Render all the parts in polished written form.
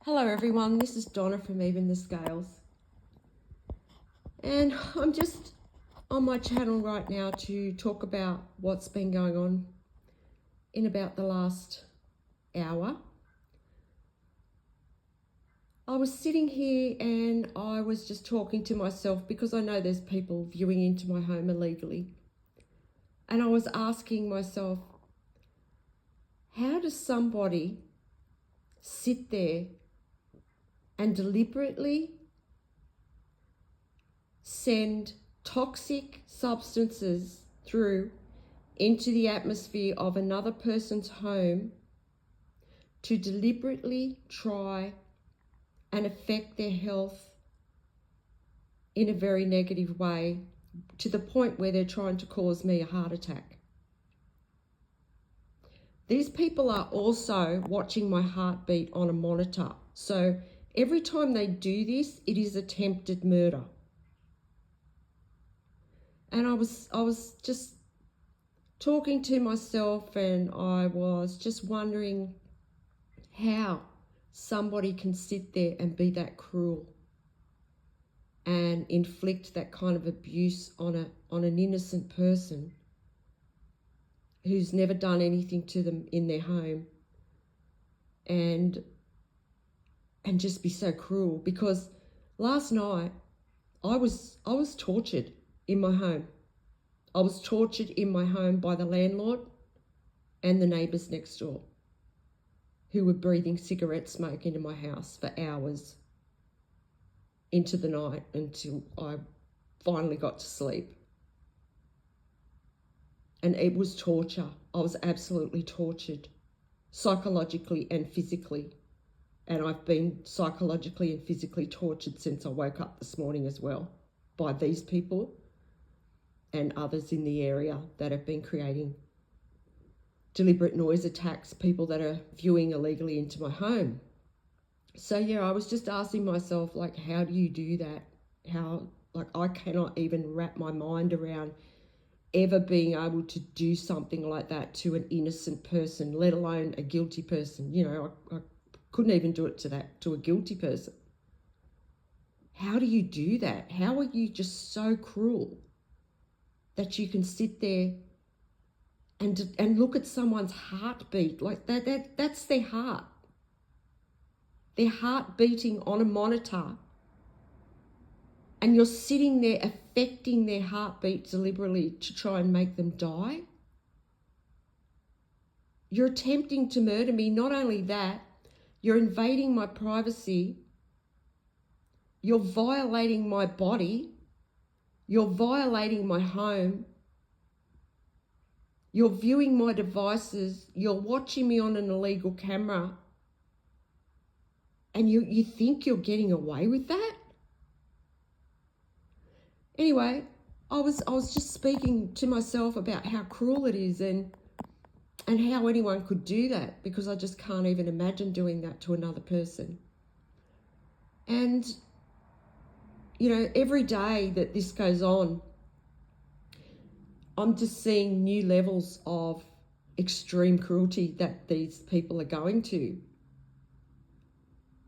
Hello everyone, this is Donna from Even the Scales, and I'm just on my channel right now to talk about what's been going on in about the last hour. I was sitting here and I was just talking to myself because I know there's people viewing into my home illegally, and I was asking myself, how does somebody sit there and deliberately send toxic substances through into the atmosphere of another person's home to deliberately try and affect their health in a very negative way, to the point where they're trying to cause me a heart attack. These people are also watching my heartbeat on a monitor. So every time they do this, it is attempted murder. And I was just talking to myself, and I was just wondering how somebody can sit there and be that cruel and inflict that kind of abuse on an innocent person who's never done anything to them in their home, and just be so cruel. Because last night I was tortured in my home. I was tortured in my home by the landlord and the neighbours next door, who were breathing cigarette smoke into my house for hours into the night until I finally got to sleep. And it was torture. I was absolutely tortured, psychologically and physically. And I've been psychologically and physically tortured since I woke up this morning as well, by these people and others in the area that have been creating deliberate noise attacks, people that are viewing illegally into my home. So yeah, I was just asking myself, like, how do you do that? How, like, I cannot even wrap my mind around ever being able to do something like that to an innocent person, let alone a guilty person. You know, I couldn't even do it to a guilty person. How do you do that? How are you just so cruel that you can sit there and look at someone's heartbeat like that's their heart. Their heart beating on a monitor, and you're sitting there affecting their heartbeat deliberately to try and make them die? You're attempting to murder me. Not only that, you're invading my privacy. You're violating my body. You're violating my home. You're viewing my devices. You're watching me on an illegal camera. And you think you're getting away with that? Anyway, I was just speaking to myself about how cruel it is and how anyone could do that, because I just can't even imagine doing that to another person. And, you know, every day that this goes on, I'm just seeing new levels of extreme cruelty that these people are going to.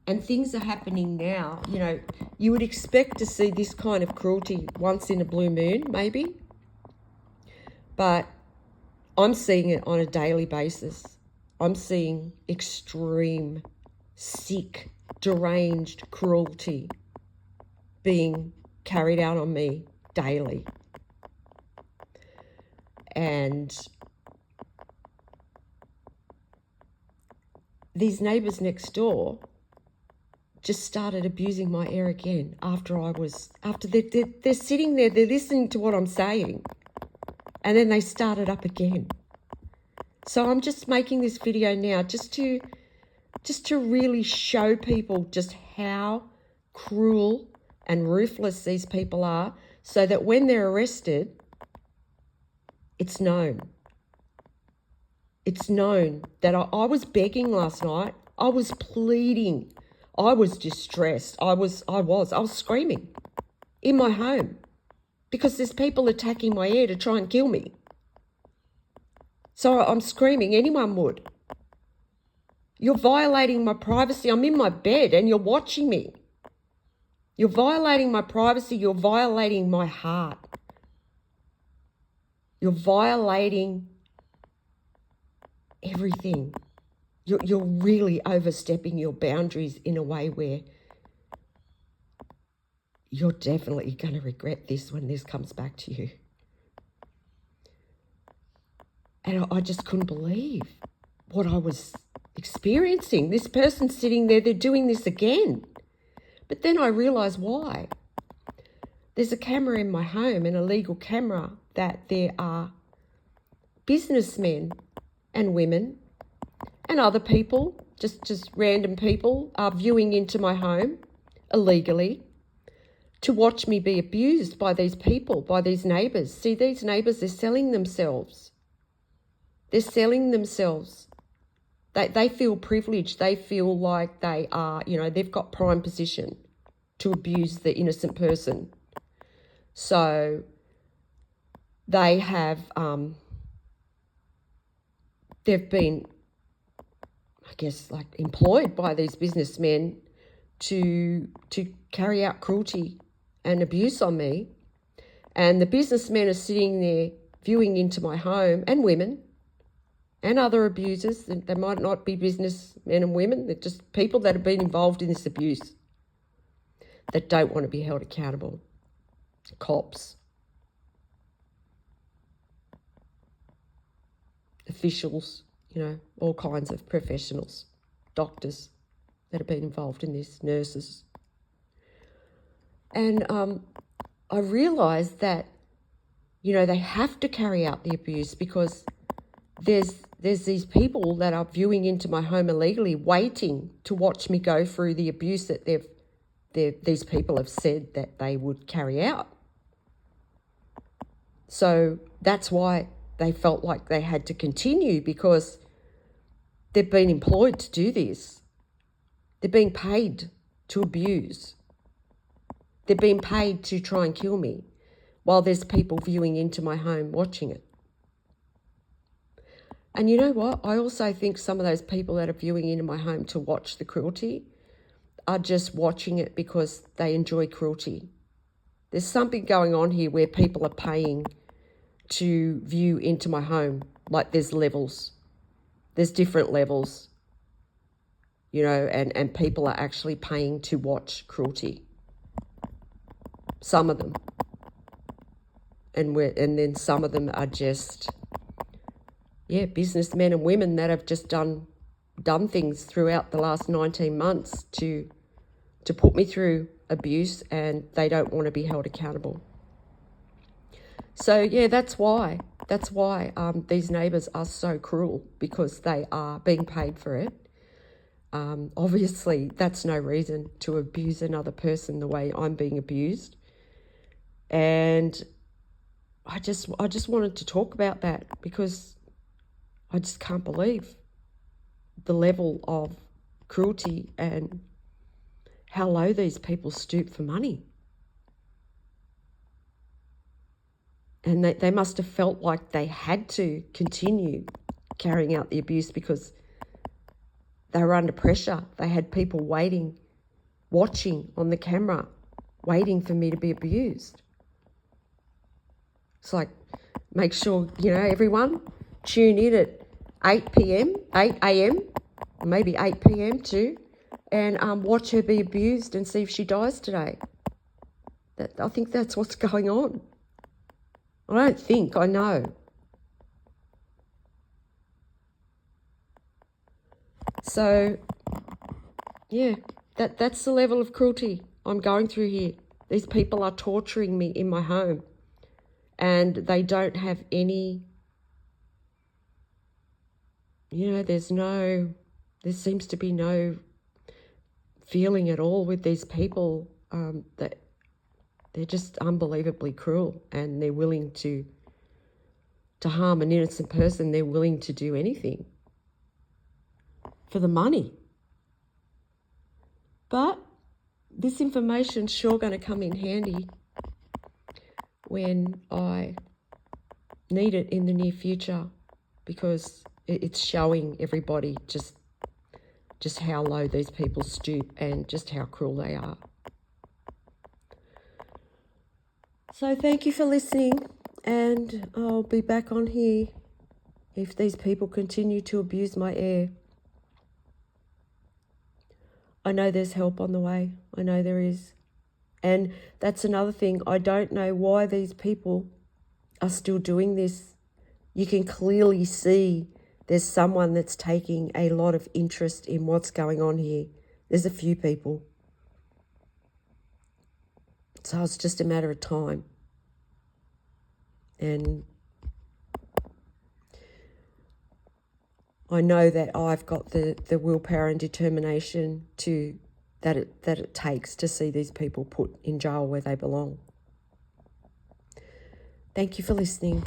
And things are happening now. You know, you would expect to see this kind of cruelty once in a blue moon, maybe. But I'm seeing it on a daily basis. I'm seeing extreme, sick, deranged cruelty being carried out on me daily. And these neighbours next door just started abusing my air again after they're sitting there, they're listening to what I'm saying, and then they started up again. So I'm just making this video now just to really show people just how cruel and ruthless these people are, so that when they're arrested, it's known. It's known that I was begging last night. I was pleading. I was distressed. I was screaming in my home because there's people attacking my air to try and kill me. So I'm screaming. Anyone would. You're violating my privacy. I'm in my bed and you're watching me. You're violating my privacy. You're violating my heart. You're violating everything. You're really overstepping your boundaries in a way where you're definitely going to regret this when this comes back to you. And I just couldn't believe what I was experiencing. This person sitting there, they're doing this again. But then I realised why. There's a camera in my home, an illegal camera, that there are businessmen and women and other people, just random people, are viewing into my home illegally to watch me be abused by these people, by these neighbours. See, these neighbours, they're selling themselves. They're selling themselves. They feel privileged. They feel like they are, they've got prime position to abuse the innocent person. So they have, they've been, I guess, like employed by these businessmen to carry out cruelty and abuse on me. And the businessmen are sitting there viewing into my home, and women and other abusers. They might not be businessmen and women. They're just people that have been involved in this abuse that don't want to be held accountable. Cops, officials, all kinds of professionals, doctors that have been involved in this, nurses. And I realised that, they have to carry out the abuse because there's these people that are viewing into my home illegally, waiting to watch me go through the abuse that these people have said that they would carry out. So that's why they felt like they had to continue, because they've been employed to do this. They're being paid to abuse. They're being paid to try and kill me while there's people viewing into my home watching it. And you know what? I also think some of those people that are viewing into my home to watch the cruelty are just watching it because they enjoy cruelty. There's something going on here where people are paying to view into my home. Like there's levels. There's different levels, and people are actually paying to watch cruelty. Some of them. And then some of them are just, businessmen and women that have just done things throughout the last 19 months to put me through abuse, and they don't want to be held accountable. So, that's why these neighbours are so cruel, because they are being paid for it. Obviously, that's no reason to abuse another person the way I'm being abused. And I just wanted to talk about that, because I just can't believe the level of cruelty and how low these people stoop for money. And they must have felt like they had to continue carrying out the abuse because they were under pressure. They had people waiting, watching on the camera, waiting for me to be abused. It's like, make sure, everyone tune in at 8 a.m, maybe 8 p.m. too, and watch her be abused and see if she dies today. I think that's what's going on. I don't think, I know. So, that's the level of cruelty I'm going through here. These people are torturing me in my home, and they don't have any, there seems to be no feeling at all with these people, that they're just unbelievably cruel, and they're willing to harm an innocent person. They're willing to do anything for the money. But this information's sure going to come in handy when I need it in the near future, because it's showing everybody just just how low these people stoop and just how cruel they are. So thank you for listening, and I'll be back on here if these people continue to abuse my air. I know there's help on the way. I know there is. And that's another thing. I don't know why these people are still doing this. You can clearly see there's someone that's taking a lot of interest in what's going on here. There's a few people. So it's just a matter of time. And I know that I've got the willpower and determination that it takes to see these people put in jail where they belong. Thank you for listening.